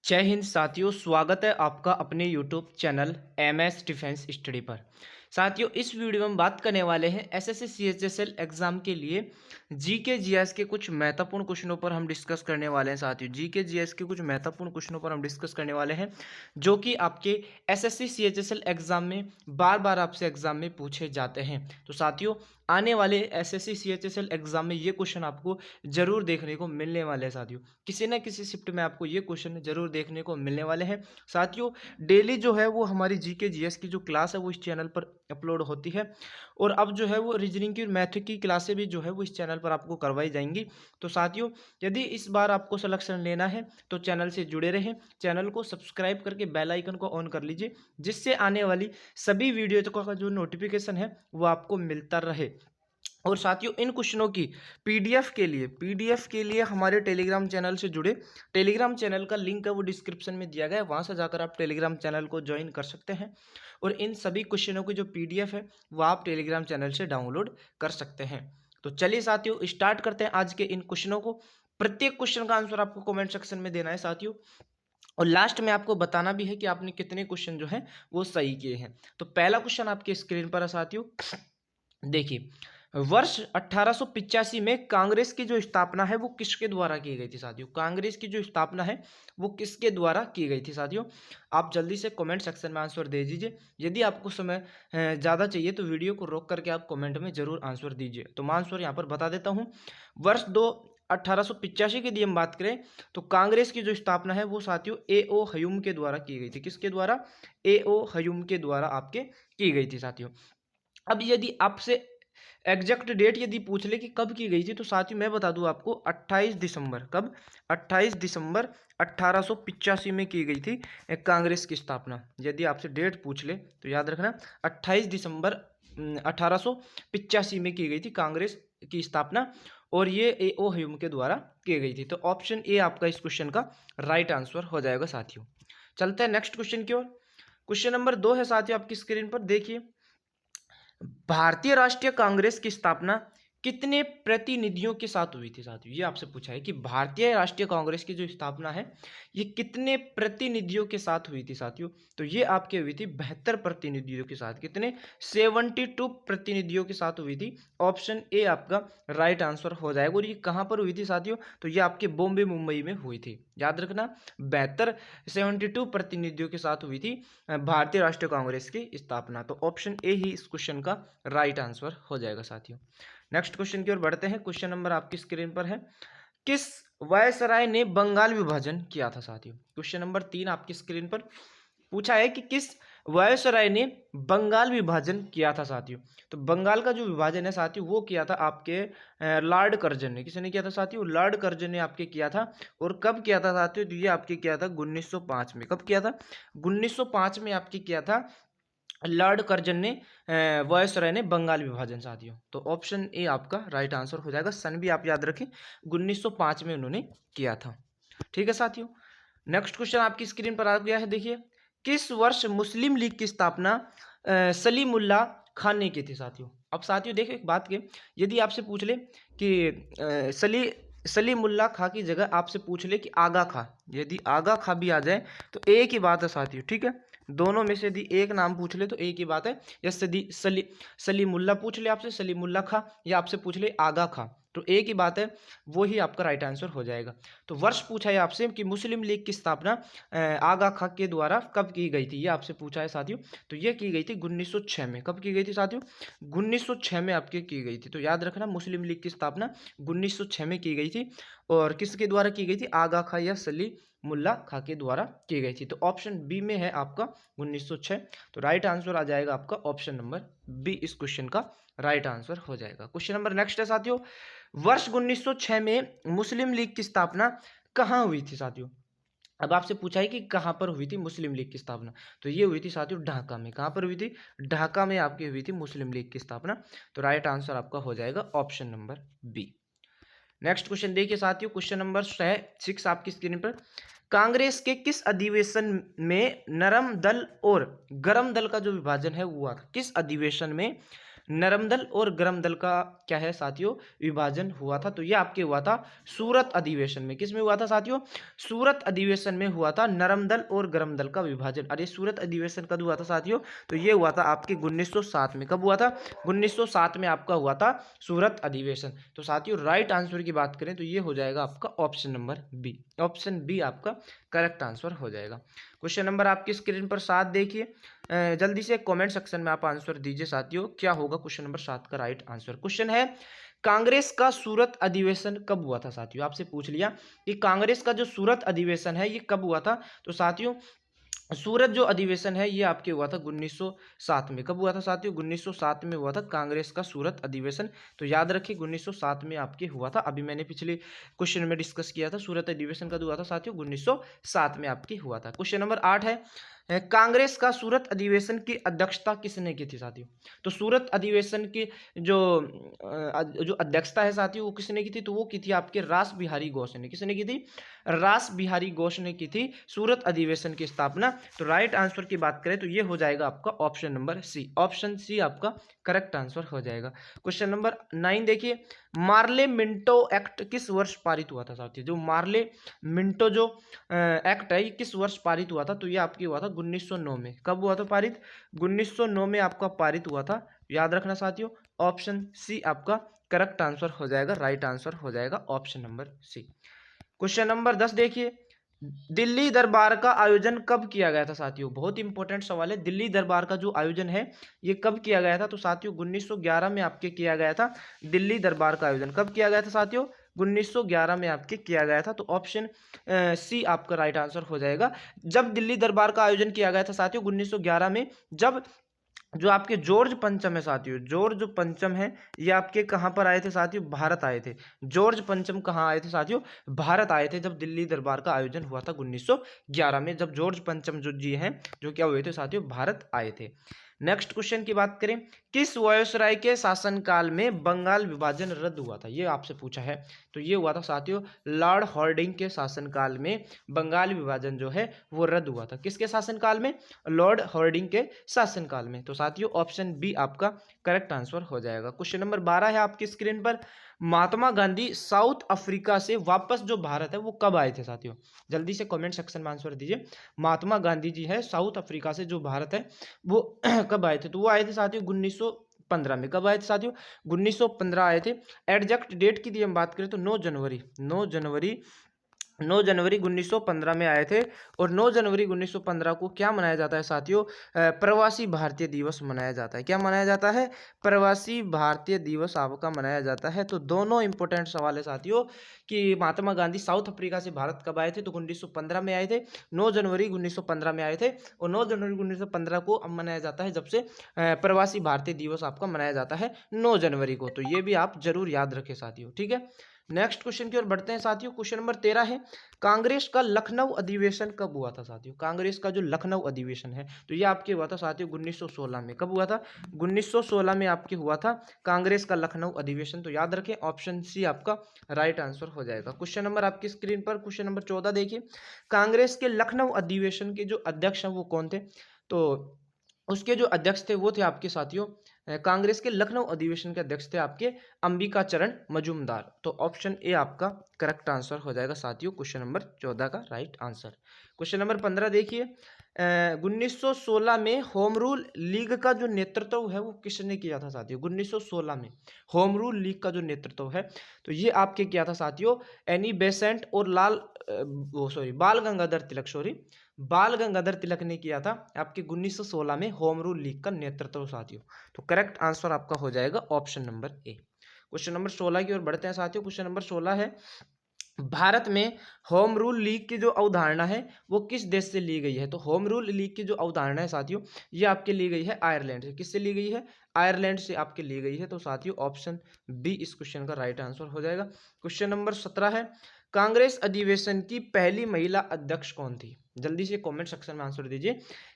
जय हिंद साथियों, स्वागत है आपका अपने YouTube channel MS defence study पर। साथियों, इस वीडियो में हम बात करने वाले हैं एसएससी सीएचएसएल एग्जाम के लिए जीके जीएस के कुछ महत्वपूर्ण क्वेश्चनों पर हम डिस्कस करने वाले हैं। साथियों, जीके जीएस के कुछ महत्वपूर्ण क्वेश्चनों पर हम डिस्कस करने वाले हैं जो कि आपके एसएससी सीएचएसएल एग्जाम में बार बार आपसे एग्जाम में पूछे जाते हैं। तो साथियों, आने वाले एसएससी सीएचएसएल एग्जाम में ये क्वेश्चन आपको जरूर देखने को मिलने वाले हैं। साथियों, किसी न किसी शिफ्ट में आपको ये क्वेश्चन जरूर देखने को मिलने वाले हैं। साथियों, डेली जो है वो हमारी जीके जीएस की जो क्लास है वो इस चैनल पर अपलोड होती है और अब जो है वो रीजनिंग की मैथ की क्लासें भी जो है वो इस चैनल पर आपको करवाई जाएंगी। तो साथियों, यदि इस बार आपको सिलेक्शन लेना है तो चैनल से जुड़े रहें, चैनल को सब्सक्राइब करके बेल आइकन को ऑन कर लीजिए, जिससे आने वाली सभी वीडियो का जो नोटिफिकेशन है वो आपको मिलता रहे। और साथियों, इन क्वेश्चनों की पीडीएफ के लिए हमारे टेलीग्राम चैनल से जुड़े। टेलीग्राम चैनल का लिंक है वो डिस्क्रिप्शन में दिया गया है, वहां से जाकर आप टेलीग्राम चैनल को ज्वाइन कर सकते हैं और इन सभी क्वेश्चनों की जो पीडीएफ है वो आप टेलीग्राम चैनल से डाउनलोड कर सकते हैं। तो चलिए साथियों, स्टार्ट करते हैं आज के इन क्वेश्चनों को। प्रत्येक क्वेश्चन का आंसर आपको कमेंट सेक्शन में देना है साथियों, और लास्ट में आपको बताना भी है कि आपने कितने क्वेश्चन जो है वो सही किए हैं। तो पहला क्वेश्चन आपके स्क्रीन पर है साथियों, देखिए। वर्ष 1885 में कांग्रेस की जो स्थापना है वो किसके द्वारा की गई थी साथियों? कांग्रेस की जो स्थापना है वो किसके द्वारा की गई थी साथियों? आप जल्दी से कमेंट सेक्शन में आंसर दे दीजिए। यदि आपको समय ज़्यादा चाहिए तो वीडियो को रोक करके आप कमेंट में जरूर आंसर दीजिए। तो मैं आंसर यहाँ पर बता देता हूँ। वर्ष दो 1885 की यदि हम बात करें तो कांग्रेस की जो स्थापना है वो साथियों ए ओ हयूम के द्वारा की गई थी। किसके द्वारा? ए ओ हयूम के द्वारा आपके की गई थी साथियों। अब यदि आपसे एग्जैक्ट डेट यदि पूछ ले कि कब की गई थी तो साथियों मैं बता दूं आपको 28 दिसंबर। कब? 28 दिसंबर 1885 में की गई थी कांग्रेस की स्थापना। यदि आपसे डेट पूछ ले तो याद रखना 28 दिसंबर 1885 में की गई थी कांग्रेस की स्थापना, और ये ए ओ ह्यूम के द्वारा की गई थी। तो ऑप्शन ए आपका इस क्वेश्चन का राइट आंसर हो जाएगा साथियों। चलते हैं नेक्स्ट क्वेश्चन की ओर। क्वेश्चन नंबर 2 है साथियों आपकी स्क्रीन पर, देखिए। भारतीय राष्ट्रीय कांग्रेस की स्थापना कितने प्रतिनिधियों के साथ हुई थी साथियों? ये आपसे पूछा है कि भारतीय राष्ट्रीय कांग्रेस की जो स्थापना है ये कितने प्रतिनिधियों के साथ हुई थी साथियों? तो ये आपके हुई थी 72 प्रतिनिधियों के साथ। कितने? 72 प्रतिनिधियों के साथ हुई थी। ऑप्शन ए आपका राइट आंसर हो जाएगा। और ये कहाँ पर हुई थी साथियों? तो ये आपके बॉम्बे मुंबई में हुई थी। याद रखना, 72 प्रतिनिधियों के साथ हुई थी भारतीय राष्ट्रीय कांग्रेस की स्थापना। तो ऑप्शन ए ही इस क्वेश्चन का राइट आंसर हो जाएगा साथियों। नेक्स्ट क्वेश्चन की ओर बढ़ते हैं। क्वेश्चन नंबर आपकी स्क्रीन पर है, किस वायसराय ने बंगाल विभाजन किया था साथियों? क्वेश्चन नंबर 3 आपकी स्क्रीन पर पूछा है कि किस वायसराय ने बंगाल विभाजन किया था साथियों? तो बंगाल का जो विभाजन है साथियों वो किया था आपके लॉर्ड कर्जन ने। किसने किया था साथियों? लॉर्ड कर्जन ने आपके किया था। और कब किया था साथियों? तो ये आपके किया था 1905 में। कब किया था? 1905 में आपके किया था लॉर्ड कर्जन ने, वायसराय ने बंगाल विभाजन साथियों। तो ऑप्शन ए आपका राइट आंसर हो जाएगा। सन भी आप याद रखें, 1905 में उन्होंने किया था। ठीक है साथियों। नेक्स्ट क्वेश्चन आपकी स्क्रीन पर आ गया है, देखिए। किस वर्ष मुस्लिम लीग की स्थापना सलीमुल्लाह खान ने की थी साथियों? अब साथियों देखो एक बात के, यदि आपसे पूछ ले कि सलीमुल्लाह खां की जगह आपसे पूछ ले कि आगा खां, यदि आगा खां भी आ जाए तो एक ही बात है साथियों। ठीक है, दोनों में से यदि एक नाम पूछ ले तो एक ही बात है। या सलीमुल्लाह पूछ ले आपसे, सलीमुल्लाह खां, या आपसे पूछ ले आगा खां, तो एक ही बात है, वो ही आपका राइट आंसर हो जाएगा। तो वर्ष पूछा है आपसे कि मुस्लिम लीग की स्थापना आगा खां के द्वारा कब की गई थी, ये आपसे पूछा है साथियों। तो ये की गई थी 1906 में। कब की गई थी साथियों? 1906 में आपके की गई थी। तो याद रखना, मुस्लिम लीग की स्थापना 1906 में की गई थी। और किसके द्वारा की गई थी? आगा खां या सलीमुल्लाह खां के द्वारा की गई थी। तो ऑप्शन बी में है आपका 1906। तो राइट आंसर आ जाएगा आपका ऑप्शन नंबर बी, इस क्वेश्चन का राइट आंसर हो जाएगा। क्वेश्चन नंबर नेक्स्ट है साथियों, वर्ष 1906 में मुस्लिम लीग की स्थापना कहाँ हुई थी साथियों? अब आपसे पूछा है कि कहाँ पर हुई थी मुस्लिम लीग की स्थापना, तो ये हुई थी साथियों ढाका में। कहाँ पर हुई थी? ढाका में आपकी हुई थी मुस्लिम लीग की स्थापना। तो राइट आंसर आपका हो जाएगा option number B. Next question देखिए साथियों, क्वेश्चन नंबर 6 आपकी स्क्रीन पर, कांग्रेस के किस अधिवेशन में नरम दल और गरम दल का जो विभाजन है वो हुआ था? किस अधिवेशन में नरम दल और गरम दल का क्या है साथियों, विभाजन हुआ था। तो ये आपके हुआ था सूरत अधिवेशन में। किस में हुआ था साथियों, सूरत अधिवेशन में हुआ था नरम दल और गरम दल का विभाजन। अरे सूरत अधिवेशन कब हुआ था साथियों, तो ये हुआ था आपके 1907 में। कब हुआ था, 1907 में आपका हुआ था सूरत अधिवेशन। तो साथियों राइट आंसर की बात करें तो ये हो जाएगा आपका option number B. Option B आपका करेक्ट आंसर हो जाएगा। क्वेश्चन नंबर आपकी स्क्रीन पर 7 देखिए, जल्दी से कमेंट सेक्शन में आप आंसर दीजिए साथियों, क्या होगा क्वेश्चन नंबर 7 का राइट आंसर। क्वेश्चन है, कांग्रेस का सूरत अधिवेशन कब हुआ था साथियों। आपसे पूछ लिया कि कांग्रेस का जो सूरत अधिवेशन है ये कब हुआ था। तो साथियों सूरत जो अधिवेशन है ये आपके हुआ था 1907 में। कब हुआ था साथियों, 1907 में हुआ था कांग्रेस का सूरत अधिवेशन। तो याद रखिए 1907 में आपके हुआ था। अभी मैंने पिछले क्वेश्चन में डिस्कस किया था सूरत अधिवेशन कब हुआ था साथियों, 1907 में आपके हुआ था। क्वेश्चन नंबर 8 है, कांग्रेस का सूरत अधिवेशन की अध्यक्षता किसने की थी साथियों। तो सूरत अधिवेशन की जो जो अध्यक्षता है साथियों वो किसने की थी, तो वो की थी आपके रास बिहारी घोष ने। किसने की थी, रास बिहारी घोष ने की थी सूरत अधिवेशन की स्थापना। तो राइट आंसर की बात करें तो ये हो जाएगा आपका option number C. Option C आपका करेक्ट आंसर हो जाएगा। क्वेश्चन नंबर 9 देखिए, मार्ले मिंटो एक्ट किस वर्ष पारित हुआ था साथियों। जो मार्ले मिंटो जो एक्ट है ये किस वर्ष पारित हुआ था, तो ये आपकी हुआ था 1909 में। कब हुआ था पारित, 1909 में आपका पारित हुआ था। याद रखना साथियों ऑप्शन सी आपका करेक्ट आंसर हो जाएगा, राइट आंसर हो जाएगा option number C. Question number 10 देखिए, दिल्ली दरबार का आयोजन कब किया गया था साथियों। बहुत इंपॉर्टेंट सवाल है, दिल्ली दरबार का जो आयोजन है ये कब किया गया था। तो साथियों 1911 में आपके किया गया था दिल्ली दरबार का आयोजन। कब किया गया था साथियों, 1911 में आपके किया गया था। तो ऑप्शन सी आपका राइट आंसर हो जाएगा। जब दिल्ली दरबार का आयोजन किया गया था साथियों 1911 में, जब जो आपके जॉर्ज पंचम है साथियों, जॉर्ज पंचम है ये आपके कहाँ पर आए थे साथियों, भारत आए थे। जॉर्ज पंचम कहाँ आए थे साथियों, भारत आए थे जब दिल्ली दरबार का आयोजन हुआ था 1911 में, जब जॉर्ज पंचम जो जी हैं जो क्या हुए थे साथियों, भारत आए थे। नेक्स्ट क्वेश्चन की बात करें, किस वायसराय के शासनकाल में बंगाल विभाजन रद्द हुआ था, ये आपसे पूछा है। तो ये हुआ था साथियों लॉर्ड हार्डिंग के शासनकाल में बंगाल विभाजन जो है वो रद्द हुआ था। किसके शासनकाल में, लॉर्ड हार्डिंग के शासनकाल में। तो साथियों ऑप्शन बी आपका करेक्ट आंसर हो जाएगा। क्वेश्चन नंबर 12 है आपकी स्क्रीन पर, महात्मा गांधी साउथ अफ्रीका से वापस जो भारत है वो कब आए थे साथियों। जल्दी से कमेंट सेक्शन में आंसर दीजिए। महात्मा गांधी जी है साउथ अफ्रीका से जो भारत है वो कब आए थे, तो वो आए थे साथियों 1915 में। कब आए थे साथियों, 1915 आए थे। एग्जैक्ट डेट की हम बात करें तो 9 जनवरी 1915 में आए थे। और 9 जनवरी 1915 को क्या मनाया जाता है साथियों, प्रवासी भारतीय दिवस मनाया जाता है। क्या मनाया जाता है, प्रवासी भारतीय दिवस आपका मनाया जाता है। तो दोनों इंपॉर्टेंट सवाल है साथियों कि महात्मा गांधी साउथ अफ्रीका से भारत कब आए थे, तो 1915 में आए थे। 9 जनवरी 1915 में आए थे और 9 जनवरी 1915 को अब मनाया जाता है जब से प्रवासी भारतीय दिवस आपका मनाया जाता है 9 जनवरी को। तो ये भी आप जरूर याद रखें साथियों, ठीक है। नेक्स्ट क्वेश्चन की ओर बढ़ते हैं साथियों। क्वेश्चन नंबर 13 है, कांग्रेस का लखनऊ अधिवेशन कब हुआ था साथियों। कांग्रेस का जो लखनऊ अधिवेशन है तो ये आपके हुआ था साथियों 1916 में। कब हुआ था, 1916 में आपके हुआ था कांग्रेस का लखनऊ अधिवेशन। तो याद रखें ऑप्शन सी आपका राइट आंसर हो जाएगा। क्वेश्चन नंबर आपकी स्क्रीन पर क्वेश्चन नंबर 14 देखिए, कांग्रेस के लखनऊ अधिवेशन के जो अध्यक्ष हैं वो कौन थे। तो उसके जो अध्यक्ष थे वो थे आपके साथियों, कांग्रेस के लखनऊ अधिवेशन के अध्यक्ष थे आपके अंबिका चरण मजूमदार। तो ऑप्शन ए आपका करेक्ट आंसर हो जाएगा साथियों क्वेश्चन नंबर 14 का राइट आंसर। क्वेश्चन नंबर 15 देखिए, 1916 में होम रूल लीग का जो नेतृत्व है वो किसने किया था साथियों। 1916 में होम रूल लीग का जो नेतृत्व है तो ये आपके किया था साथियों एनी बेसेंट और बाल गंगाधर तिलक, बाल गंगाधर तिलक ने किया था आपके 1916 में होम रूल लीग का नेतृत्व साथियों। तो करेक्ट आंसर आपका हो जाएगा option number A. Question number 16 की ओर बढ़ते हैं साथियों। क्वेश्चन नंबर 16 है, भारत में होम रूल लीग की जो अवधारणा है वो किस देश से ली गई है। तो होम रूल लीग की जो अवधारणा है साथियों ये आपके ली गई है आयरलैंड से। किससे ली गई है, आयरलैंड से आपके ली गई है। तो साथियों ऑप्शन बी इस क्वेश्चन का राइट आंसर हो जाएगा। क्वेश्चन नंबर 17 है, कांग्रेस अधिवेशन की पहली महिला अध्यक्ष कौन थी। जल्दी से कमेंट सेक्शन में आंसर दीजिए।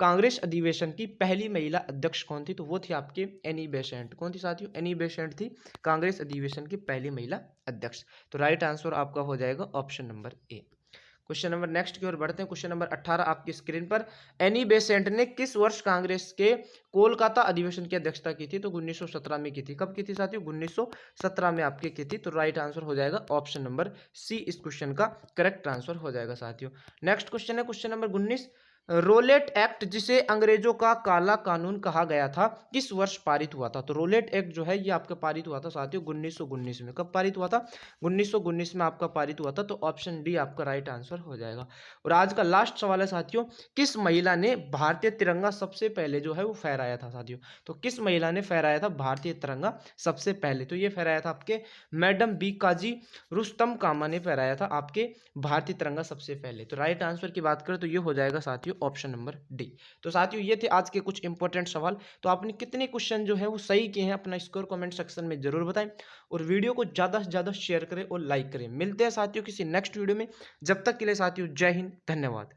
कांग्रेस अधिवेशन की पहली महिला अध्यक्ष कौन थी, तो वो थी आपके एनी बेसेंट। कौन थी साथियों, एनी बेसेंट थी कांग्रेस अधिवेशन की पहली महिला अध्यक्ष। तो राइट आंसर आपका हो जाएगा option number A. Question number next की ओर बढ़ते हैं। क्वेश्चन नंबर 18 आपकी स्क्रीन पर। एनी बेसेंट ने किस वर्ष कांग्रेस के कोलकाता अधिवेशन की अध्यक्षता की थी? तो 1917 में की थी। कब की थी साथियों? 1917 में आपकी की थी। तो राइट आंसर हो जाएगा ऑप्शन नंबर सी, इस क्वेश्चन का करेक्ट आंसर हो जाएगा साथियों। नेक्स्ट क्वेश्चन है क्वेश्चन नंबर 19। रोलेट एक्ट, जिसे अंग्रेजों का काला कानून कहा गया था, किस वर्ष पारित हुआ था? तो रोलेट एक्ट जो है ये आपका पारित हुआ था साथियों 1919 में। कब पारित हुआ था? 1919 में आपका पारित हुआ था। तो ऑप्शन डी आपका राइट आंसर हो जाएगा। और आज का लास्ट सवाल है साथियों, किस महिला ने भारतीय तिरंगा सबसे पहले जो है वो फहराया था साथियों? तो किस महिला ने फहराया था भारतीय तिरंगा सबसे पहले? तो ये फहराया था आपके मैडम बी काजी रुस्तम कामा ने फहराया था आपके भारतीय तिरंगा सबसे पहले। तो राइट आंसर की बात करें तो ये हो जाएगा साथियों ऑप्शन नंबर डी। तो साथियों ये थे आज के कुछ इंपॉर्टेंट सवाल। तो आपने कितने क्वेश्चन जो है वो सही किए हैं अपना स्कोर कमेंट सेक्शन में जरूर बताएं, और वीडियो को ज़्यादा से ज़्यादा शेयर करें और लाइक करें। मिलते हैं साथियों किसी नेक्स्ट वीडियो में, जब तक के लिए साथियों जय हिंद, धन्यवाद।